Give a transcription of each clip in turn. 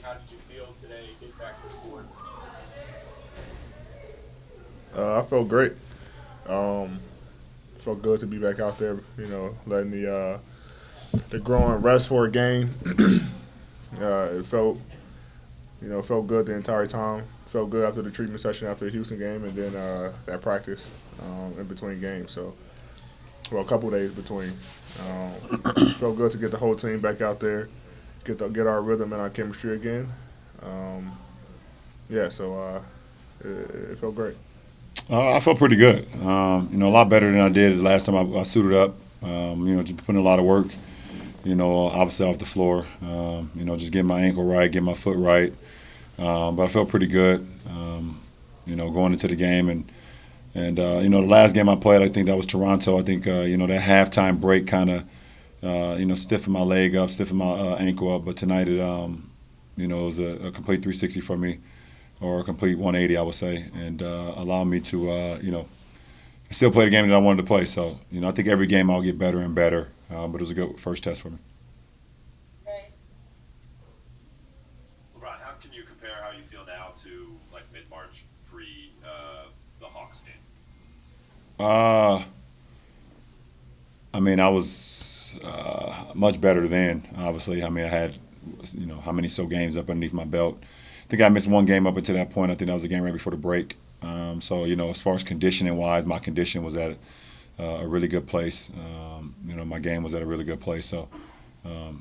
How did you feel today? Get back to the court. I felt great. Um, Felt good to be back out there. Letting the growing rest for a game. It felt good the entire time. Felt good after the treatment session after the Houston game, and then that practice in between games. So, well, a couple days between. Felt good to get the whole team back out there, get our rhythm and our chemistry again. Um, yeah, so it felt great. I felt pretty good. A lot better than I did the last time I suited up. Just putting a lot of work. Obviously off the floor. Just getting my ankle right, getting my foot right. But I felt pretty good. Going into the game and the last game I played, I think that was Toronto. I think that halftime break kind of stiffened my leg up, stiffened my ankle up. But tonight it was a complete 360 for me, or a complete 180, I would say, and allowed me to still play the game that I wanted to play. So I think every game I'll get better and better. But it was a good first test for me. LeBron, how can you compare how you feel now to like mid-March pre the Hawks game? Uh, I mean, I was much better then. Obviously, I mean, I had how many so games up underneath my belt. I think I missed one game up until that point. I think that was a game right before the break. So as far as conditioning wise, my condition was at a really good place. My game was at a really good place. So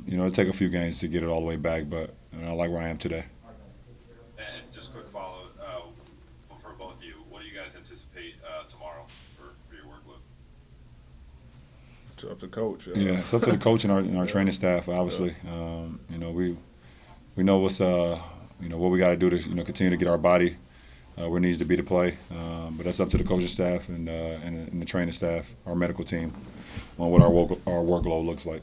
it'll take a few games to get it all the way back, but I like where I am today. And just quick follow for both of you. What do you guys anticipate tomorrow for your workload? Up to coach. Yeah, it's up to the coach and our training staff. Obviously, we know what we got to do to continue to get our body where it needs to be to play. But that's up to the coaching staff and the training staff, our medical team, on what our workload looks like.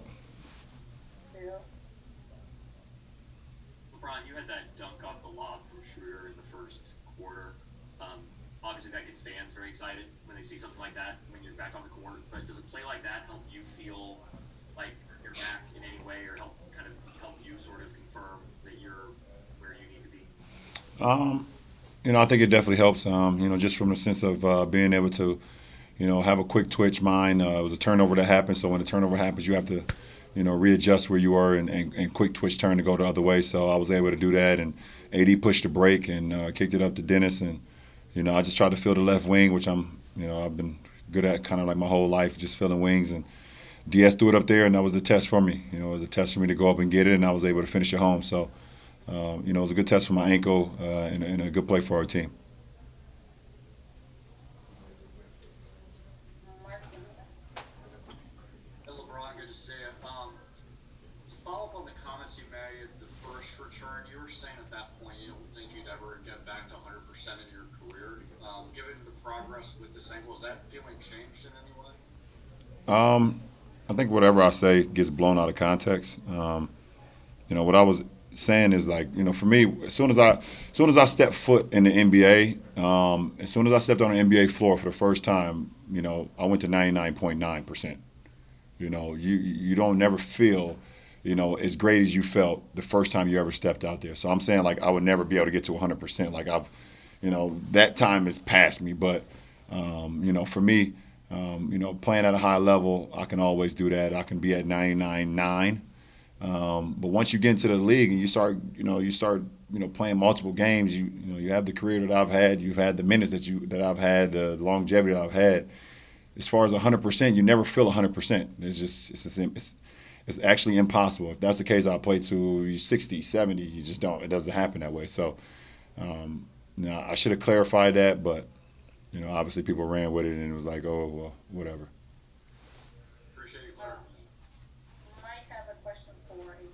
LeBron, you had that dunk off the lob from Schroeder in the first quarter. Obviously, that gets fans very excited when they see something like that when you're back on the court. But does a play like that help you feel like you're back in any way, or help you sort of confirm that you're where you need to be? Um, I think it definitely helps. Just from the sense of being able to, have a quick twitch mind. It was a turnover that happened, so when a turnover happens, you have to, readjust where you are and quick twitch turn to go the other way. So I was able to do that, and AD pushed the break and kicked it up to Dennis, and I just tried to fill the left wing, which I've been good at kind of like my whole life, just filling wings, and DS threw it up there, and that was the test for me. It was a test for me to go up and get it, and I was able to finish it home. So it was a good test for my ankle and a good play for our team. And LeBron, good to see you. To follow up on the comments you made, the first return, you were saying at that point you don't think you'd ever get back to 100% in your career. Given the progress with this ankle, has that feeling changed in any way? I think whatever I say gets blown out of context. What I was saying is like, for me, as soon as I stepped foot in the NBA, as soon as I stepped on the NBA floor for the first time, I went to 99.9%. You don't never feel, as great as you felt the first time you ever stepped out there. So I'm saying like I would never be able to get to 100%. Like that time has passed me. But for me, playing at a high level, I can always do that. I can be at 99.9. But once you get into the league and you start playing multiple games, you have the career that I've had, you've had the minutes that I've had, the longevity that I've had. As far as 100%, you never feel 100%. It's actually impossible. If that's the case, I'll play to 60, 70. You just don't. It doesn't happen that way. So now I should have clarified that, but obviously people ran with it and it was like, oh well, whatever. Appreciate you, Claire. Mike has a question for you.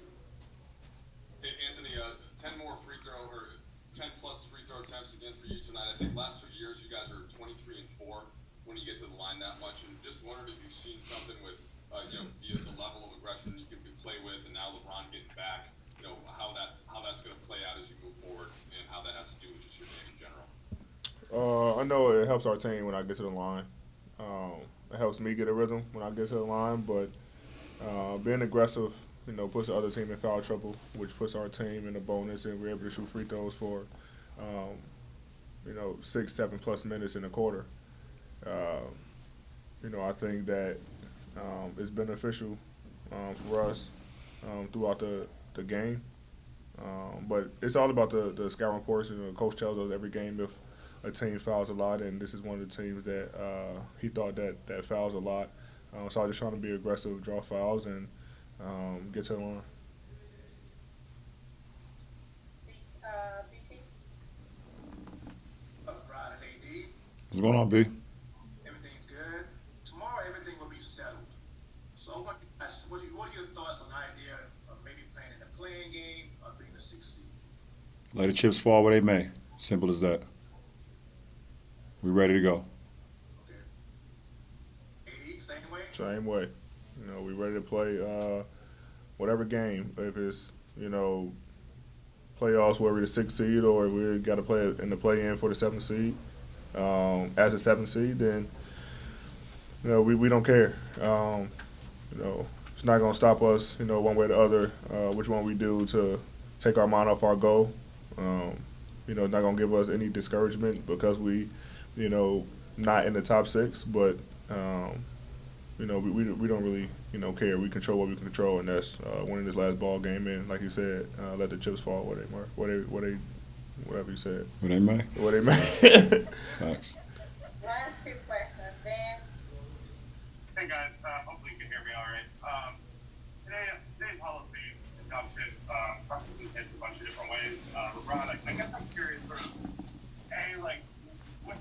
Hey, Anthony, 10 more free throw or 10 plus free throw attempts again for you tonight. I think last 2 years you guys are 23 and 4 when you get to the line that much, and just wondered if you've seen something with the level of aggression you can play with, and now LeBron getting back. How that's going to play out as you move forward, and how that has to do with just your game in general. I know it helps our team when I get to the line. It helps me get a rhythm when I get to the line, but being aggressive puts the other team in foul trouble, which puts our team in a bonus, and we're able to shoot free throws for, 6, 7+ minutes in a quarter. I think that it's beneficial for us throughout the game. But it's all about the scouting reports. Coach tells us every game if a team fouls a lot, and this is one of the teams that he thought that fouls a lot. So I'm just trying to be aggressive, draw fouls, and get to the line. BT? Brian and AD, What's going on, B? everything's good. Tomorrow, everything will be settled. So, what are your thoughts on the idea of maybe playing in the playing game or being the 6th seed? Let the chips fall where they may. Simple as that. We ready to go. Okay. AD, same way? Same way. We ready to play whatever game. If it's, playoffs where we're the 6th seed or we got to play in the play-in for the 7th seed. As a 7th seed, then, we don't care. It's not going to stop us, one way or the other, which one we do to take our mind off our goal. It's not going to give us any discouragement because we, not in the top 6, but, we don't really, care. We control what we can control, and that's winning this last ball game. And like you said, let the chips fall where they, whatever you said. Where they may. Where they may. Thanks. Last 2 questions. Dan? Hey guys, hopefully you can hear me all right. Today's Hall of Fame induction probably hits a bunch of different ways. LeBron, I guess I'm curious, what's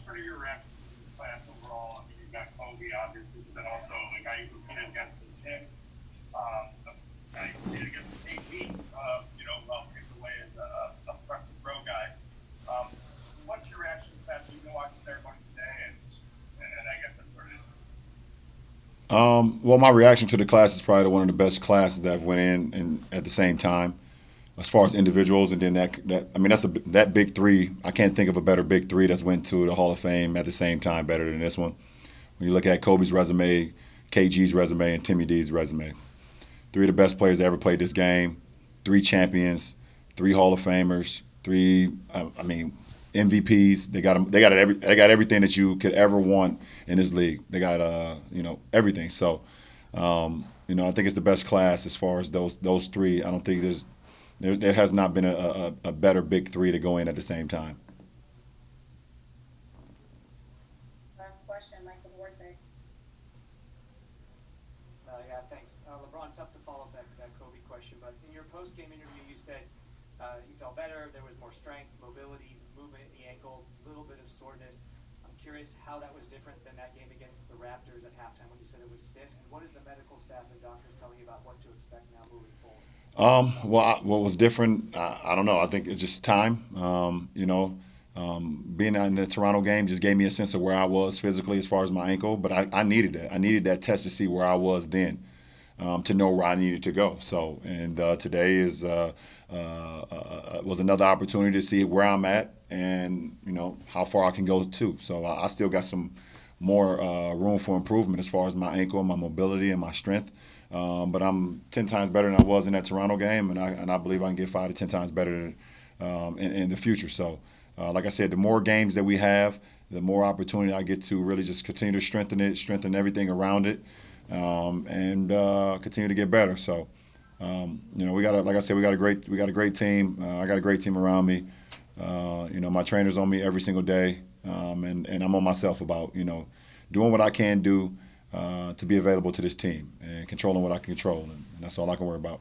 sort of your reaction to this class overall? I mean, you've got Kobe, obviously, but then also the guy you competed against in Tim, the guy you competed against in AD, paved the way as a pro guy. What's your reaction to that? So you can watch the ceremony today, and I guess I'm sort of. Well, my reaction to the class is probably one of the best classes that went in at the same time, as far as individuals. And then that big three. I can't think of a better big three that's went to the Hall of Fame at the same time better than this one. When you look at Kobe's resume, KG's resume, and Timmy D's resume, 3 of the best players that ever played this game, 3 champions, 3 Hall of Famers, 3 MVPs. They got everything that you could ever want in this league. They got everything. So I think it's the best class as far as those 3. I don't think there has not been a better big 3 to go in at the same time. Last question, Michael Duarte. Yeah, thanks. LeBron, tough to follow up that Kobe question, but in your post-game interview, you said you felt better, there was more strength, mobility, movement in the ankle, a little bit of soreness. I'm curious how that was different than that game against the Raptors at halftime when you said it was stiff, and what is the medical staff and doctors telling you about what to expect now moving forward? What was different, I don't know. I think it's just time. Being in the Toronto game just gave me a sense of where I was physically as far as my ankle, but I needed that. I needed that test to see where I was then, to know where I needed to go. So, and today was another opportunity to see where I'm at and, how far I can go too. So I still got some more room for improvement as far as my ankle, my mobility, and my strength. But I'm 10 times better than I was in that Toronto game, and I believe I can get 5 to 10 times better in the future. So, like I said, the more games that we have, the more opportunity I get to really just continue to strengthen everything around it, and continue to get better. So, we got a great team. I got a great team around me. My trainer's on me every single day, and I'm on myself about doing what I can do to be available to this team and controlling what I can control, and that's all I can worry about.